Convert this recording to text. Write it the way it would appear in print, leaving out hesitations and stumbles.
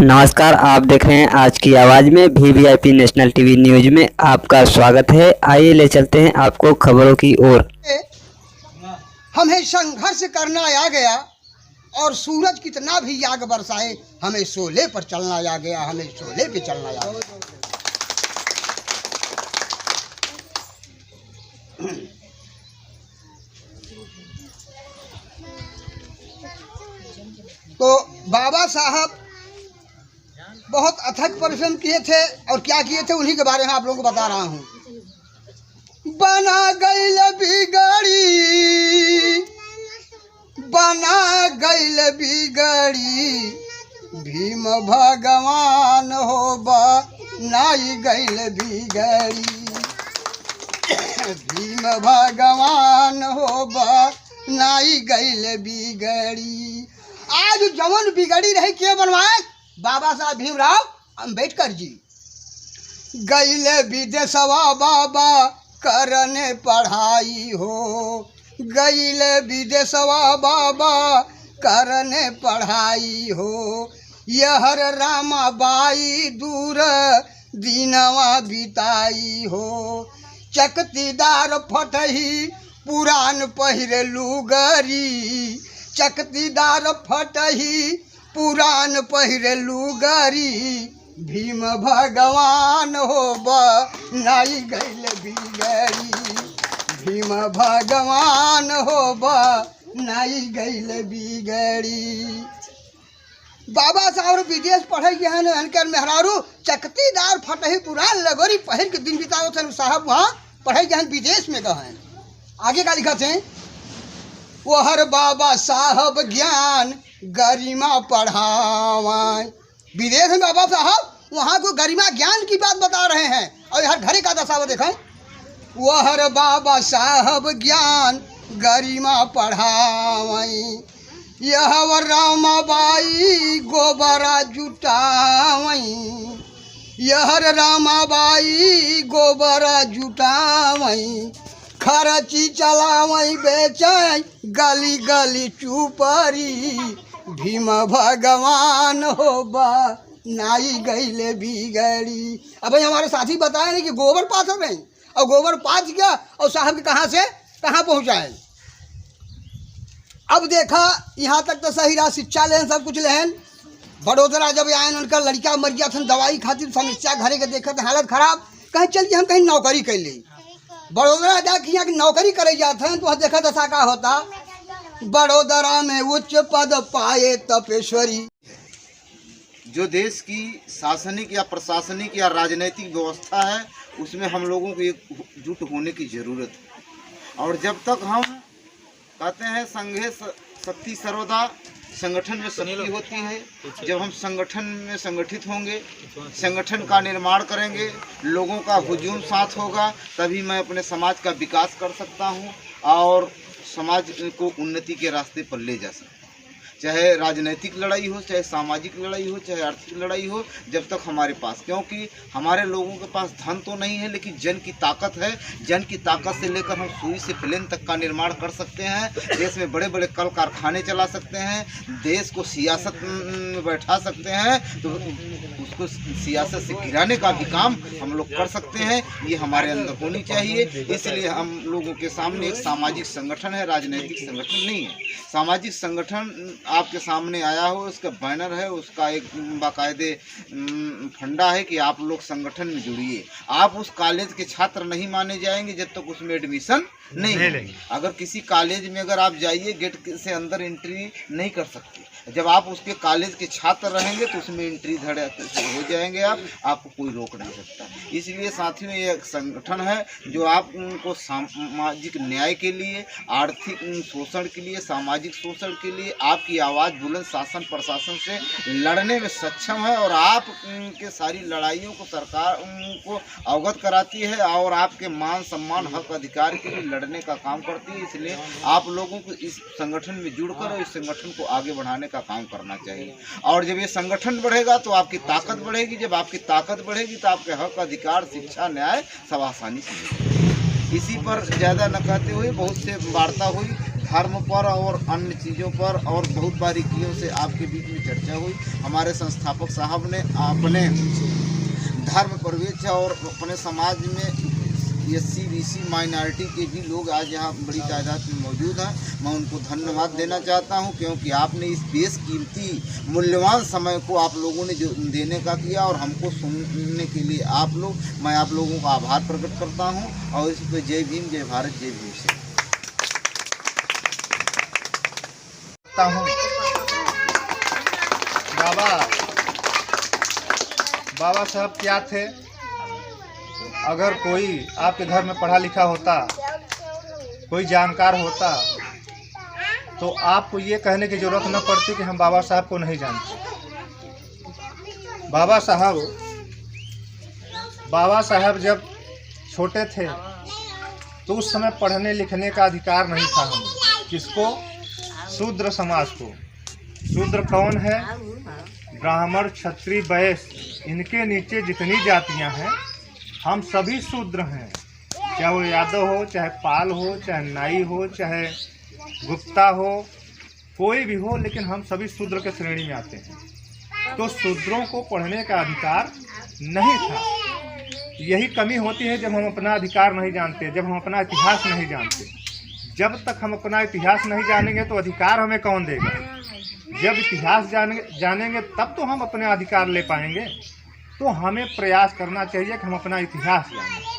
नमस्कार, आप देख रहे हैं आज की आवाज़ में VVIP नेशनल टीवी न्यूज में आपका स्वागत है। आइए ले चलते हैं आपको खबरों की ओर। हमें संघर्ष करना आ गया और सूरज कितना भी आग बरसाए, हमें शोले पर चलना आ गया, हमें शोले पे चलना आ गया। तो बाबा साहब बहुत अथक परिश्रम किए थे और क्या किए थे उन्हीं के बारे में आप लोगों को बता रहा हूँ। बना गईल बिगड़ी भीम भगवान हो बनाई गईल बिगड़ी, भीम भगवान हो बनाई गईल बिगड़ी। आज जवन बिगड़ी रही के बनवाए? बाबा साहब भीमराव अंबेडकर जी। गईले विदेशवा बाबा करने पढ़ाई हो, गईले विदेशवा बाबा करने पढ़ाई हो। यहर रामाबाई दूर दीनवा बिताई हो। चकतीदार फटही पुरान पहिरे लुगरी, चकतीदार फटही पुरान पहिरे लुगरी। भीम भगवान हो बनाई गईल बिगड़ी, भीम भगवान हो बनाई गईल बिगड़ी। बाबा साहब विदेश पढ़े गए हैं इनकर मेहरारू चकतीदार फटही पुरान लगोरी पहिर के दिन बिताओ थे साहब, वहाँ पढ़े गए हैं विदेश में गए हैं। आगे का लिखा थे? वो हर बाबा साहब ज्ञान गरिमा पढ़ावाए। विदेश में बाबा साहब वहाँ को गरिमा ज्ञान की बात बता रहे हैं और हर घरे का दशा देखें। वह हर बाबा साहब ज्ञान गरिमा पढ़ावाई। यह रामाबाई गोबरा जुटावई, यह रामाबाई गोबरा जुटावई। खर्ची चलावई बेचई गली गली चुपरी। भीम भगवान हो बनाई गईले बिगड़ी। अब हमारे साथी बताए नहीं कि गोबर पास रहे और गोबर पास गया और साहब के कहाँ से कहाँ पहुँचाए। अब देखा यहाँ तक तो सही रहा, शिक्षा लेन सब कुछ लेन। बड़ोदरा जब आए उनका लड़का मर गया था, दवाई खातिर समस्या घरे के देखा तो हालत खराब, कहीं चल के हम कहीं नौकरी कर ली। बड़ोदरा जाके यहाँ की नौकरी करे जाते हैं तो देखा दशा का होता। बड़ोदरा में उच्च पद पाए तपेश्वरी। जो देश की शासनिक या प्रशासनिक या राजनीतिक व्यवस्था है उसमें हम लोगों को एकजुट होने की ज़रूरत है। और जब तक हम कहते हैं संघे शक्ति सर्वदा, संगठन में शक्ति होती है। जब हम संगठन में संगठित होंगे, संगठन का निर्माण करेंगे, लोगों का हुजूम साथ होगा, तभी मैं अपने समाज का विकास कर सकता हूँ और समाज को उन्नति के रास्ते पर ले जा सकता हूँ। चाहे राजनीतिक लड़ाई हो, चाहे सामाजिक लड़ाई हो, चाहे आर्थिक लड़ाई हो, जब तक हमारे पास, क्योंकि हमारे लोगों के पास धन तो नहीं है लेकिन जन की ताकत है। जन की ताकत से लेकर हम सुई से प्लेन तक का निर्माण कर सकते हैं, देश में बड़े बड़े कल कारखाने चला सकते हैं, देश को सियासत में बैठा सकते हैं, तो उसको सियासत से गिराने का भी काम हम लोग कर सकते हैं। ये हमारे अंदर होनी चाहिए। इसलिए हम लोगों के सामने एक सामाजिक संगठन है, राजनीतिक संगठन नहीं है। सामाजिक संगठन आपके सामने आया हो, उसका बैनर है, उसका एक बाकायदे फंडा है कि आप लोग संगठन में जुड़िए। आप उस कॉलेज के छात्र नहीं माने जाएंगे जब तक उसमें एडमिशन नहीं है। अगर किसी कॉलेज में अगर आप जाइए, गेट से अंदर एंट्री नहीं कर सकते। जब आप उसके कॉलेज के छात्र रहेंगे तो उसमें एंट्री धड़े हो जाएंगे, आपको कोई रोक नहीं सकता। इसलिए साथियों, ये एक संगठन है जो आपको सामाजिक न्याय के लिए, आर्थिक शोषण के लिए, सामाजिक शोषण के लिए आपकी आवाज़ बुलंद शासन प्रशासन से लड़ने में सक्षम है और आपके सारी लड़ाइयों को सरकार को अवगत कराती है और आपके मान सम्मान हक अधिकार के लिए लड़ने का काम करती है। इसलिए आप लोगों को इस संगठन में जुड़कर इस संगठन को आगे बढ़ाने का काम करना चाहिए। और जब ये संगठन बढ़ेगा तो आपकी ताकत बढ़ेगी, जब आपकी ताकत बढ़ेगी तो आपके हक अधिकार, शिक्षा, न्याय सब आसानी से मिलेगा। इसी पर ज़्यादा न कहते हुए बहुत से वार्ता हुई। धर्म पर और अन्य चीज़ों पर और बहुत बारीकियों से आपके बीच में चर्चा हुई। हमारे संस्थापक साहब ने अपने धर्म प्रवेश और अपने समाज में SC BC माइनॉरिटी के भी लोग आज यहाँ बड़ी तादाद में मौजूद हैं। मैं उनको धन्यवाद देना चाहता हूँ, क्योंकि आपने इस बेशकीमती मूल्यवान समय को आप लोगों ने जो देने का किया और हमको सुनने के लिए मैं आप लोगों का आभार प्रकट करता हूँ। और इस पर जय भीम, जय भारत, जय भीम हूँ। बाबा साहब क्या थे? अगर कोई आपके घर में पढ़ा लिखा होता, कोई जानकार होता, तो आपको ये कहने की ज़रूरत न पड़ती कि हम बाबा साहब को नहीं जानते। बाबा साहब जब छोटे थे तो उस समय पढ़ने लिखने का अधिकार नहीं था हमें। किसको? शूद्र समाज को। शूद्र कौन है? ब्राह्मण, क्षत्रिय, वैश्य, इनके नीचे जितनी जातियां हैं हम सभी शूद्र हैं। चाहे वो यादव हो, चाहे पाल हो, चाहे नाई हो, चाहे गुप्ता हो, कोई भी हो, लेकिन हम सभी शूद्र के श्रेणी में आते हैं। तो शूद्रों को पढ़ने का अधिकार नहीं था। यही कमी होती है जब हम अपना अधिकार नहीं जानते, जब हम अपना इतिहास नहीं जानते। जब तक हम अपना इतिहास नहीं जानेंगे तो अधिकार हमें कौन देगा? जब इतिहास जानेंगे तब तो हम अपने अधिकार ले पाएंगे। तो हमें प्रयास करना चाहिए कि हम अपना इतिहास जानें।